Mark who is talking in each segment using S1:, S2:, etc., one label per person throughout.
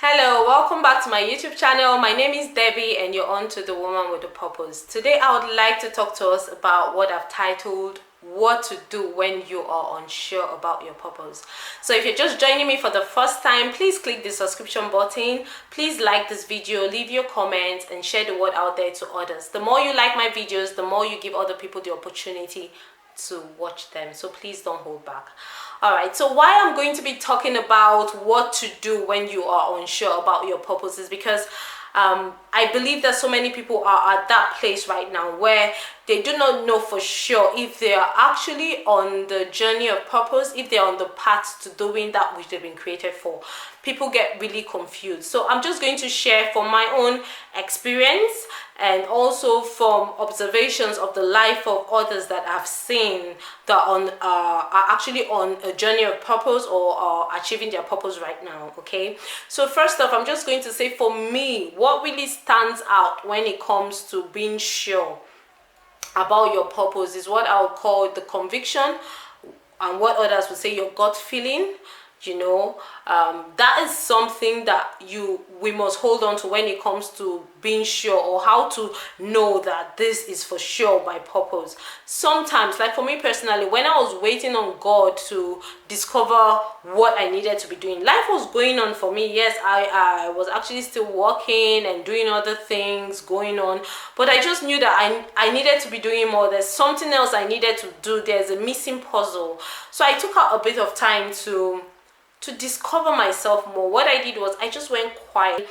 S1: Hello, welcome back to my YouTube channel. My name is Debbie and you're on to the Woman with a Purpose. Today I would like to talk to us about what I've titled what to do when you are unsure about your purpose. So if you're just joining me for the first time, please click the subscription button. Please like this video, leave your comments and share the word out there to others. The more you like my videos, the more you give other people the opportunity to watch them. So please don't hold back. Alright, so why I'm going to be talking about what to do when you are unsure about your purpose is because I believe that so many people are at that place right now where they do not know for sure if they are actually on the journey of purpose, if they're on the path to doing that which they've been created for. People get really confused. So I'm just going to share from my own experience and also from observations of the life of others that I've seen that are actually on a journey of purpose or are achieving their purpose right now. Okay, so first off, I'm just going to say for me, what really stands out when it comes to being sure about your purpose is what I'll call the conviction, and what others would say your gut feeling. That is something that we must hold on to when it comes to being sure, or how to know that this is for sure my purpose. Sometimes, like for me personally, when I was waiting on God to discover what I needed to be doing, life was going on for me. Yes, I was actually still working and doing other things going on, but I just knew that I needed to be doing more. There's something else I needed to do. There's a missing puzzle. So I took out a bit of time to discover myself more. What I did was I just went quiet.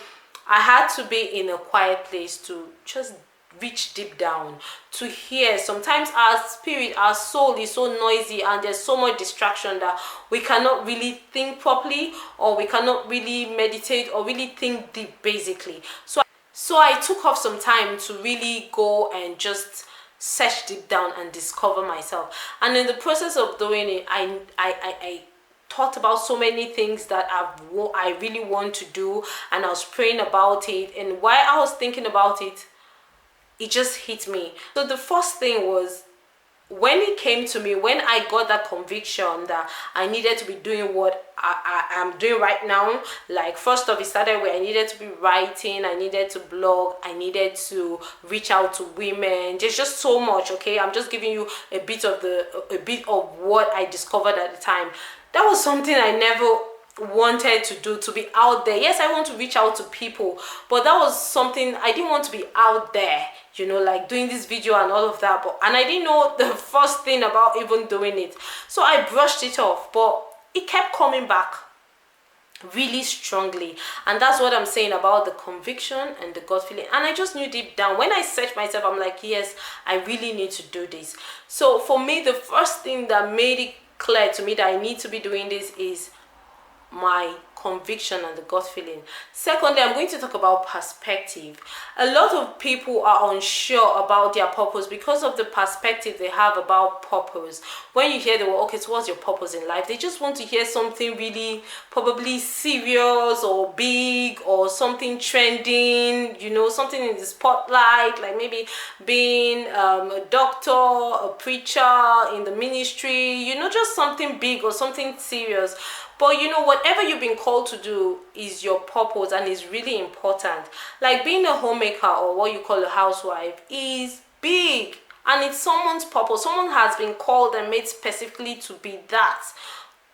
S1: I had to be in a quiet place to just reach deep down, to hear. Sometimes our spirit, our soul is so noisy and there's so much distraction that we cannot really think properly, or we cannot really meditate or really think deep, basically. So I took off some time to really go and just search deep down and discover myself. And in the process of doing it, I thought about so many things that I really want to do, and I was praying about it. And while I was thinking about it, it just hit me. So the first thing was, when it came to me, when I got that conviction that I needed to be doing what I am doing right now. Like, first off, it started where I needed to be writing, I needed to blog, I needed to reach out to women. There's just so much. Okay, I'm just giving you a bit of what I discovered at the time. That was something I never wanted to do, to be out there. Yes, I want to reach out to people, but that was something I didn't want to be out there, like doing this video and all of that. And I didn't know the first thing about even doing it, so I brushed it off. But it kept coming back really strongly, and that's what I'm saying about the conviction and the gut feeling. And I just knew deep down, when I searched myself, I'm like, yes, I really need to do this. So for me, the first thing that made it clear to me that I need to be doing this is my conviction and the gut feeling. Secondly, I'm going to talk about perspective. A lot of people are unsure about their purpose because of the perspective they have about purpose. When you hear the word, okay, so what's your purpose in life, they just want to hear something really probably serious or big, or something trending, something in the spotlight, like maybe being a doctor, a preacher in the ministry, just something big or something serious. But whatever you've been called to do is your purpose, and is really important. Like being a homemaker, or what you call a housewife, is big, and it's someone's purpose. Someone has been called and made specifically to be that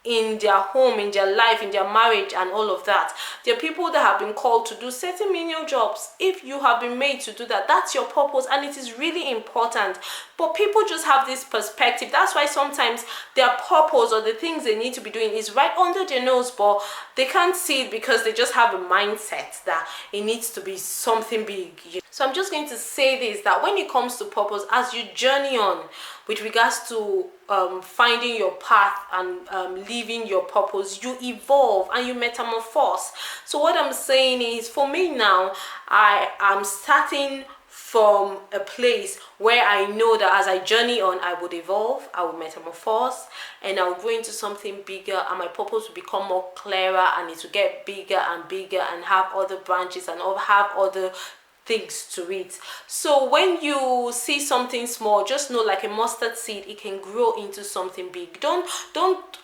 S1: in their home, in their life, in their marriage, and all of that. There are people that have been called to do certain menial jobs. If you have been made to do that, that's your purpose, and it is really important. But people just have this perspective. That's why sometimes their purpose, or the things they need to be doing, is right under their nose, but they can't see it because they just have a mindset that it needs to be something big. So I'm just going to say this, that when it comes to purpose, as you journey on with regards to finding your path and living your purpose, you evolve and you metamorphose. So what I'm saying is, for me now, I am starting from a place where I know that as I journey on, I would evolve, I would metamorphose, and I will grow into something bigger, and my purpose will become more clearer, and it will get bigger and bigger, and have other branches and have other things to it. So when you see something small, just know, like a mustard seed, it can grow into something big. Don't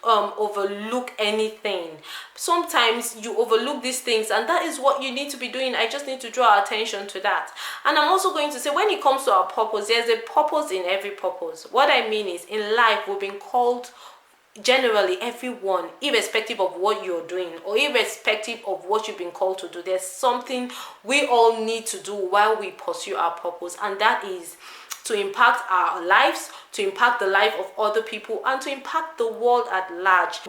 S1: overlook anything. Sometimes you overlook these things, and that is what you need to be doing. I just need to draw our attention to that. And I'm also going to say, when it comes to our purpose, there's a purpose in every purpose. What I mean is, in life we've been called, generally everyone, irrespective of what you're doing or irrespective of what you've been called to do, there's something we all need to do while we pursue our purpose, and that is to impact our lives, to impact the life of other people, and to impact the world at large.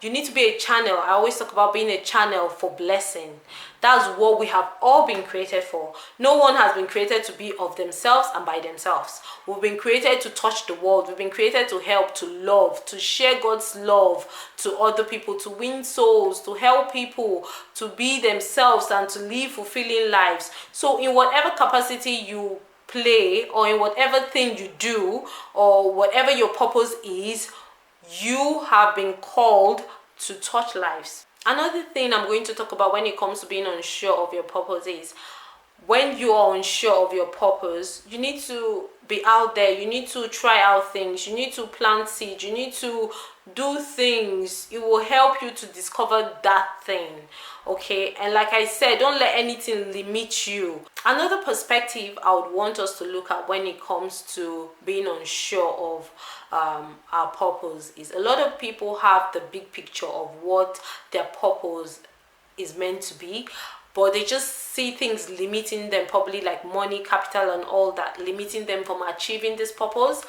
S1: You need to be a channel. I always talk about being a channel for blessing. That's what we have all been created for. No one has been created to be of themselves and by themselves. We've been created to touch the world. We've been created to help, to love, to share God's love to other people, to win souls, to help people to be themselves and to live fulfilling lives. So in whatever capacity you play, or in whatever thing you do, or whatever your purpose is, you have been called to touch lives. Another thing I'm going to talk about when it comes to being unsure of your purpose is, when you are unsure of your purpose, you need to be out there. You need to try out things. You need to plant seeds. You need to do things. It will help you to discover that thing. Okay, and like I said, don't let anything limit you. Another perspective I would want us to look at when it comes to being unsure of our purpose is, a lot of people have the big picture of what their purpose is meant to be, but they just see things limiting them, probably like money, capital, and all that, limiting them from achieving this purpose.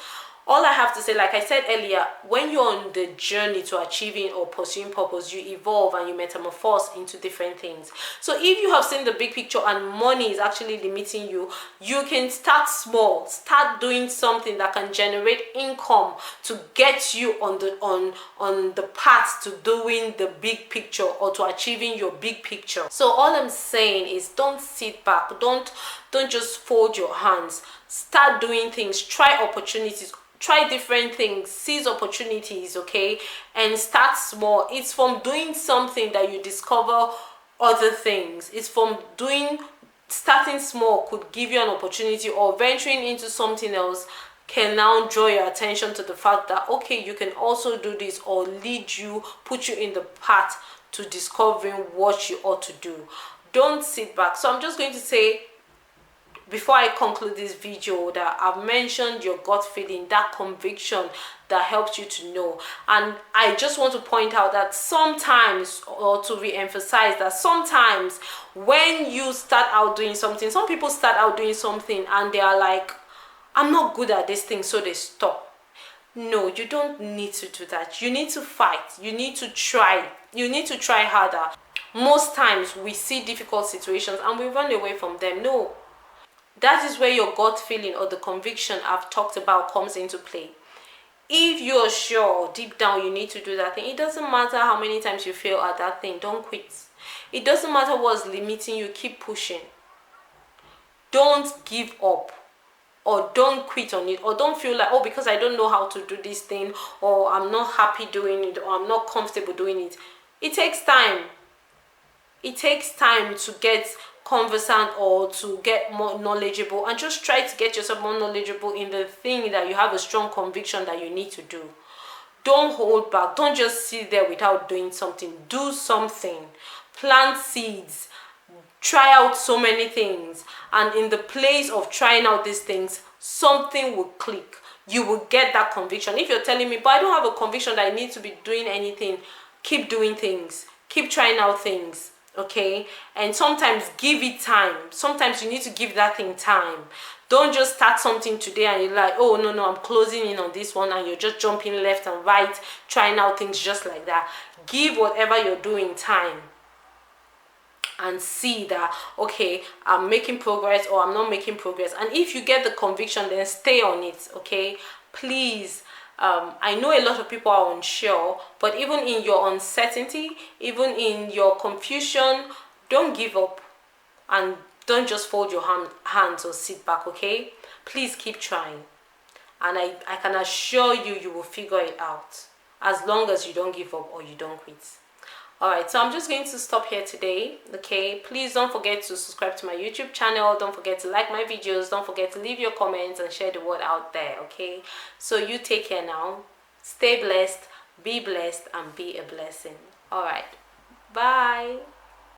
S1: All I have to say, like I said earlier, when you're on the journey to achieving or pursuing purpose, you evolve and you metamorphose into different things. So if you have seen the big picture and money is actually limiting you, you can start small, start doing something that can generate income to get you on the path to doing the big picture or to achieving your big picture. So all I'm saying is, don't sit back, don't just fold your hands. Start doing things, try opportunities, try different things, seize opportunities, okay, and start small. It's from doing something that you discover other things. It's from starting small could give you an opportunity, or venturing into something else can now draw your attention to the fact that, okay, you can also do this, or put you in the path to discovering what you ought to do. Don't sit back. So I'm just going to say, before I conclude this video, that I've mentioned your gut feeling, that conviction that helps you to know. And I just want to point out that sometimes, or to re-emphasize that sometimes, when you start out doing something, some people start out doing something and they are like, I'm not good at this thing, so they stop. No, you don't need to do that. You need to fight. You need to try. You need to try harder. Most times we see difficult situations and we run away from them. No. That is where your gut feeling or the conviction I've talked about comes into play. If you're sure deep down you need to do that thing, it doesn't matter how many times you fail at that thing, don't quit. It doesn't matter what's limiting you, keep pushing. Don't give up, or don't quit on it, or don't feel like, oh, because I don't know how to do this thing, or I'm not happy doing it, or I'm not comfortable doing it. It takes time. It takes time to get conversant or to get more knowledgeable, and just try to get yourself more knowledgeable in the thing that you have a strong conviction that you need to do. Don't hold back. Don't just sit there without doing something. Do something. Plant seeds. Try out so many things, and in the place of trying out these things, something will click. You will get that conviction. If you're telling me, but I don't have a conviction that I need to be doing anything, keep doing things. Keep trying out things. Okay, and sometimes give it time. Sometimes you need to give that thing time. Don't just start something today and you're like, oh no, I'm closing in on this one, and you're just jumping left and right, trying out things just like that. Give whatever you're doing time and see that, okay, I'm making progress or I'm not making progress. And if you get the conviction, then stay on it. Okay, please. I know a lot of people are unsure, but even in your uncertainty, even in your confusion, don't give up, and don't just fold your hands or sit back. Okay, please keep trying, and I can assure you, you will figure it out, as long as you don't give up or you don't quit. All right, so I'm just going to stop here today. Okay, please don't forget to subscribe to my YouTube channel. Don't forget to like my videos. Don't forget to leave your comments and share the word out there. Okay, so you take care now. Stay blessed, be blessed, and be a blessing. All right, bye.